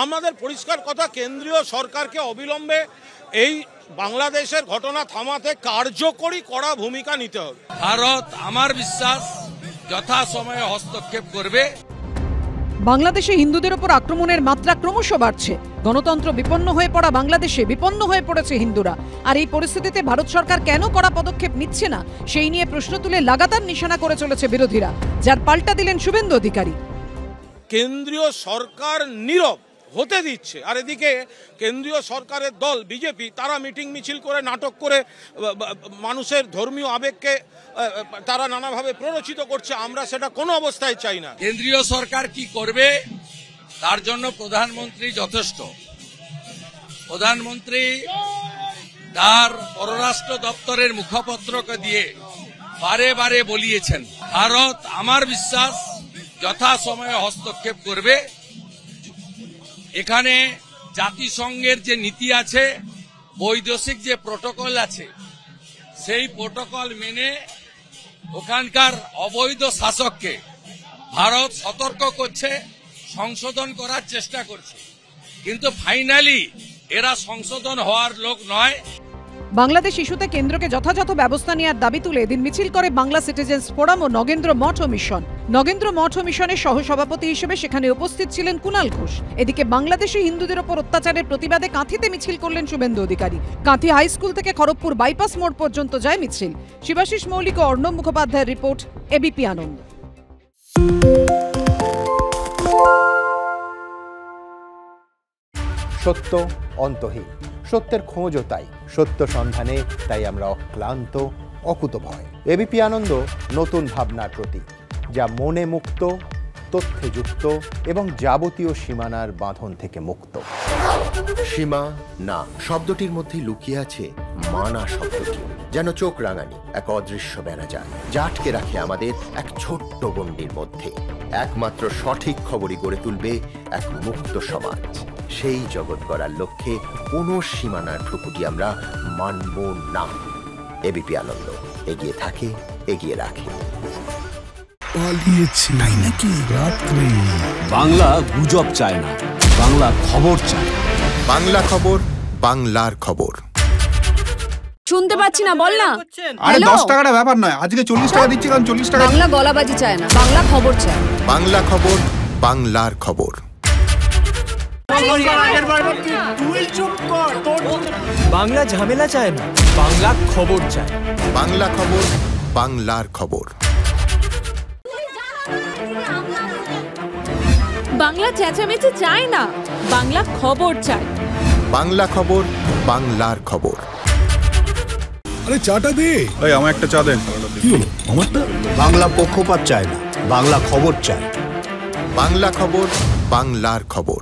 আমাদের পরিষ্কার কথা, কেন্দ্রীয় সরকারকে অবিলম্বে এই বাংলাদেশের ঘটনা থামাতে কার্যকরী কড়া ভূমিকা নিতে হবে। ভারত আমার বিশ্বাস যথাসময়ে হস্তক্ষেপ করবে। বাংলাদেশে হিন্দুদের উপর আক্রমণের মাত্রা ক্রমশ বাড়ছে। গণতন্ত্র বিপন্ন হয়ে পড়া বাংলাদেশে বিপন্ন হয়ে পড়েছে হিন্দুরা। আর এই পরিস্থিতিতে ভারত সরকার কেন কড়া পদক্ষেপ নিচ্ছে না, সেই নিয়ে প্রশ্ন তুলে লাগাতার নিশানা করে চলেছে বিরোধীরা, যার পাল্টা দিলেন শুভেন্দু অধিকারী। কেন্দ্রীয় সরকার নীরব হতে দিচ্ছে, আর এদিকে কেন্দ্রীয় সরকারের দল বিজেপি তারা মিটিং মিছিল করে নাটক করে মানুষের ধর্মীয় আবেগকে তারা নানাভাবে প্ররোচিত করছে। আমরা সেটা কোনো অবস্থায় চাই না। কেন্দ্রীয় সরকার কি করবে তার জন্য প্রধানমন্ত্রী যথেষ্ট। প্রধানমন্ত্রী তার পররাষ্ট্র দপ্তরের মুখপত্রকে দিয়ে বারে বারে বলিয়েছেন, ভারত আমার বিশ্বাস যথাসময়ে হস্তক্ষেপ করবে। এখানে জাতিসংঘের যে নীতি আছে, বৈদেশিক যে প্রোটোকল আছে, সেই প্রোটোকল মেনে ওখানকার অবৈধ শাসককে ভারত সতর্ক করছে, সংশোধন করার চেষ্টা করছে, কিন্তু ফাইনালি এরা সংশোধন হওয়ার লোক নয়। বাংলাদেশ ইস্যুতে কেন্দ্রকে যথাযথ ব্যবস্থা নেওয়ার দাবি তুলে এদিন মিছিল করে বাংলা সিটিজেন্স ফোরাম ও নগেন্দ্র মঠ ও মিশন। নগেন্দ্র মঠ ও মিশনের সহসভাপতি হিসেবে সেখানে উপস্থিত ছিলেন কুণাল ঘোষ। এদিকে বাংলাদেশে হিন্দুদের ওপর অত্যাচারের প্রতিবাদে কাঁথিতে মিছিল করলেন শুভেন্দু অধিকারী। কাঁথি হাই স্কুল থেকে খড়গপুর বাইপাস মোড় পর্যন্ত যায় মিছিল। শিবাশিস মৌলিক ও অর্ণব মুখোপাধ্যায়ের রিপোর্ট, এবিপি আনন্দ। সত্য অন্তহীন, সত্যের খোঁজও তাই, সত্য সন্ধানে তাই আমরা অক্লান্ত, অকুতভয়। এবিপি আনন্দ নতুন ভাবনার প্রতীক, যা মনে মুক্ত, তথ্যে যুক্ত এবং যাবতীয় সীমানার বাঁধন থেকে মুক্ত। সীমা না শব্দটির মধ্যে লুকিয়ে আছে মানা শব্দটি, যেন চোখ রাঙানি এক অদৃশ্য ব্যানাজার, যা আটকে রাখে আমাদের এক ছোট্ট গণ্ডির মধ্যে। একমাত্র সঠিক খবরই গড়ে তুলবে এক মুক্ত সমাজ। সেই জগৎ গড়ার লক্ষ্যে কোনো সীমানার ঠুকুটি আমরা মানব না। এবিপি আনন্দ এগিয়ে থাকে, এগিয়ে রাখে। তাই নাকি? বাংলা গুজব চায় না, বাংলা খবর চায়। বাংলা খবর, বাংলার খবর। শুনতে পাচ্ছি না, বল না। আরে 10 টাকাটা ব্যাপার নয়, আজকে 40 টাকা দিচ্ছি, কারণ 40 টাকা। বাংলা গলাবাজি চায় না, বাংলা খবর চায়। বাংলা খবর, বাংলার খবর। বাংলা ঝামেলা চায় না, বাংলা খবর চায়। বাংলা খবর, বাংলার খবর। বাংলা চেঁচামেচি চায় না, বাংলা খবর চায়। বাংলা খবর, বাংলার খবর। আরে চাটা দে। এই আমার একটা চা দেন। কি হলো আমারটা? বাংলা পক্ষপাত চায় না, বাংলা খবর চায়। বাংলা খবর, বাংলার খবর।